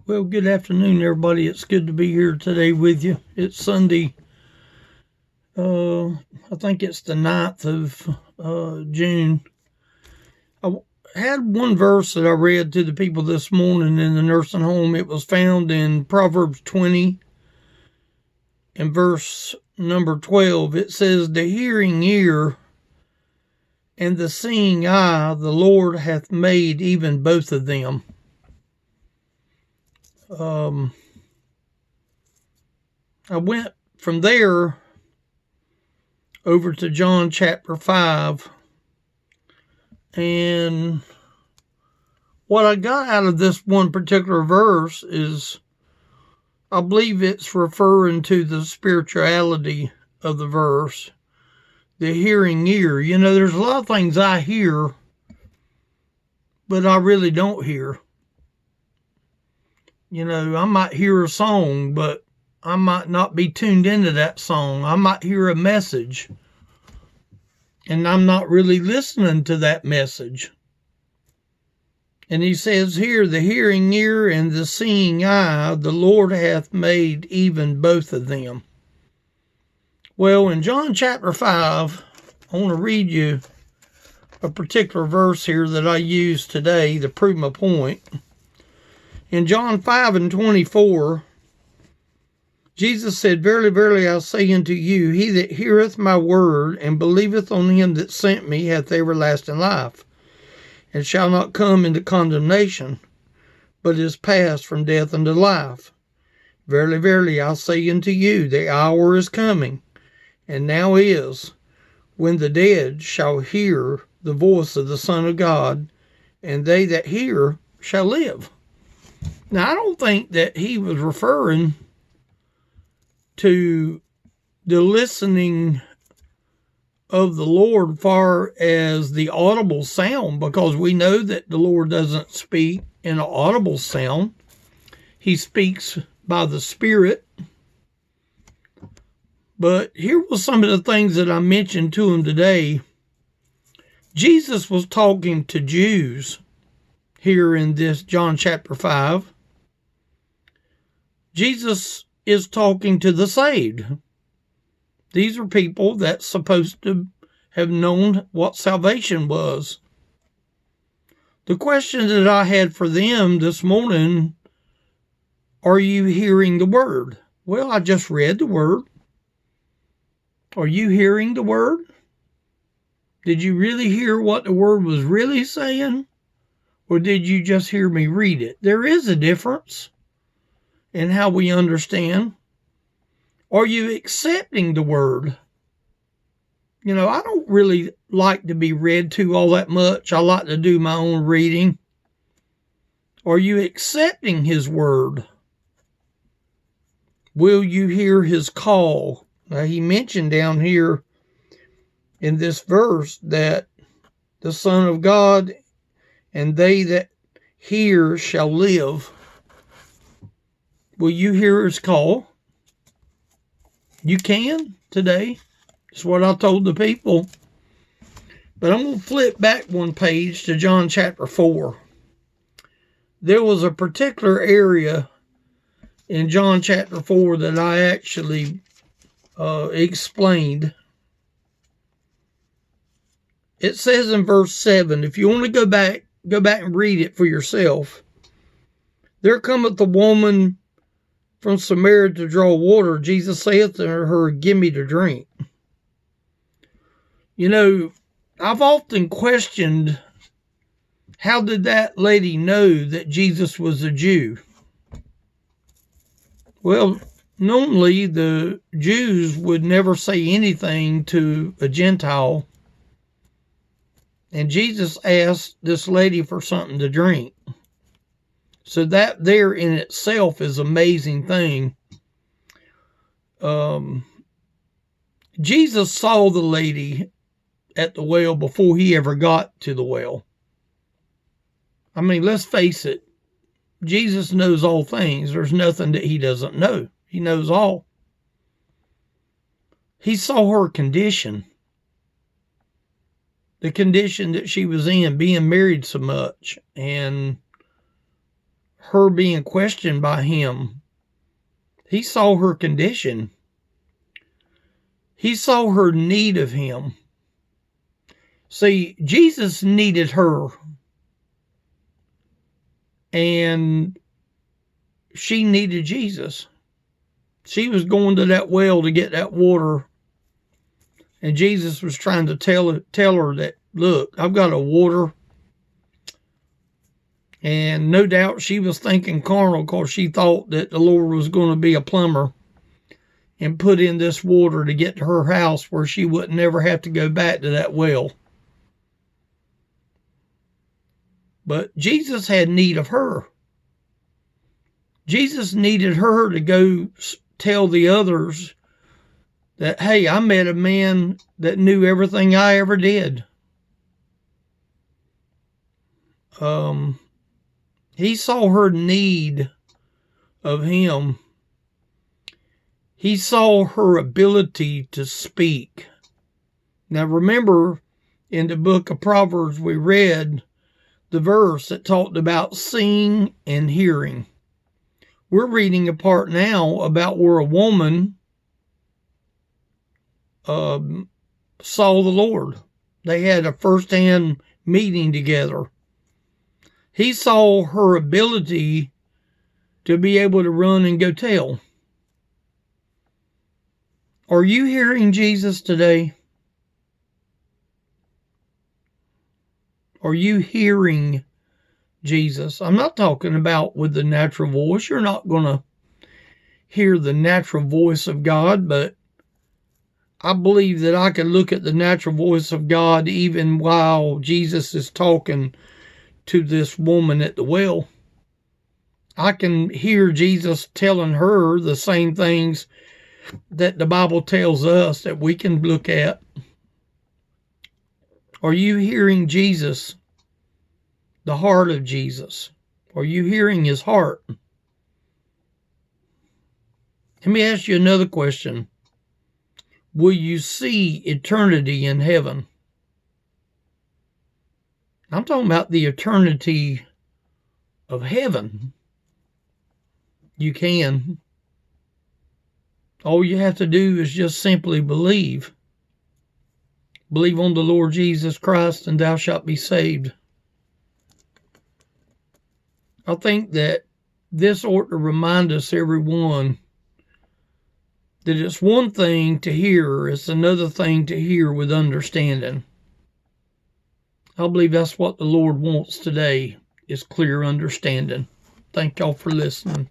Well, good afternoon, everybody. It's good to be here today with you. It's Sunday. I think it's the 9th of June. I had one verse that I read to the people this morning in the nursing home. It was found in Proverbs 20 and verse number 12. It says, "The hearing ear and the seeing eye, the Lord hath made even both of them." I went from there over to John chapter 5, and what I got out of this one particular verse is, I believe it's referring to the spirituality of the verse, the hearing ear. You know, there's a lot of things I hear, but I really don't hear. You know, I might hear a song, but I might not be tuned into that song. I might hear a message, and I'm not really listening to that message. And he says here, "The hearing ear and the seeing eye, the Lord hath made even both of them." Well, in John chapter 5, I want to read you a particular verse here that I use today to prove my point. In John 5 and 24, Jesus said, "Verily, verily, I say unto you, he that heareth my word and believeth on him that sent me hath everlasting life, and shall not come into condemnation, but is passed from death unto life. Verily, verily, I say unto you, the hour is coming, and now is, when the dead shall hear the voice of the Son of God, and they that hear shall live." Now, I don't think that he was referring to the listening of the Lord far as the audible sound, because we know that the Lord doesn't speak in an audible sound. He speaks by the Spirit. But here was some of the things that I mentioned to him today. Jesus was talking to Jews here in this John chapter 5. Jesus is talking to the saved. These are people that's supposed to have known what salvation was. The question that I had for them this morning, are you hearing the word? Well, I just read the word. Are you hearing the word? Did you really hear what the word was really saying? Or did you just hear me read it? There is a difference in how we understand. Are you accepting the word? You know, I don't really like to be read to all that much. I like to do my own reading. Are you accepting his word? Will you hear his call? Now, he mentioned down here in this verse that the Son of God and they that hear shall live. Will you hear his call? You can today. It's what I told the people. But I'm going to flip back one page to John chapter 4. There was a particular area in John chapter 4 that I actually explained. It says in verse 7, if you want to go back and read it for yourself. "There cometh the woman from Samaria to draw water. Jesus saith to her, Give me to drink." You know, I've often questioned, how did that lady know that Jesus was a Jew? Well, normally the Jews would never say anything to a Gentile. And Jesus asked this lady for something to drink. So that there in itself is an amazing thing. Jesus saw the lady at the well before he ever got to the well. I mean, let's face it. Jesus knows all things. There's nothing that he doesn't know. He knows all. He saw her condition. The condition that she was in, being married so much, and her being questioned by him. He saw her condition. He saw her need of him. See, Jesus needed her. And she needed Jesus. She was going to that well to get that water. And Jesus was trying to tell her that, look, I've got a water. And no doubt she was thinking carnal because she thought that the Lord was going to be a plumber and put in this water to get to her house where she would never have to go back to that well. But Jesus had need of her. Jesus needed her to go tell the others that, hey, I met a man that knew everything I ever did. He saw her need of him. He saw her ability to speak. Now remember, in the book of Proverbs, we read the verse that talked about seeing and hearing. We're reading a part now about where a woman saw the Lord. They had a first-hand meeting together. He saw her ability to be able to run and go tell. Are you hearing Jesus today? Are you hearing Jesus? I'm not talking about with the natural voice. You're not going to hear the natural voice of God, but I believe that I can look at the natural voice of God even while Jesus is talking to this woman at the well. I can hear Jesus telling her the same things that the Bible tells us that we can look at. Are you hearing Jesus? The heart of Jesus? Are you hearing his heart? Let me ask you another question. Will you see eternity in heaven? I'm talking about the eternity of heaven. You can. All you have to do is just simply believe. Believe on the Lord Jesus Christ and thou shalt be saved. I think that this ought to remind us, everyone, that it's one thing to hear, it's another thing to hear with understanding. I believe that's what the Lord wants today, is clear understanding. Thank y'all for listening.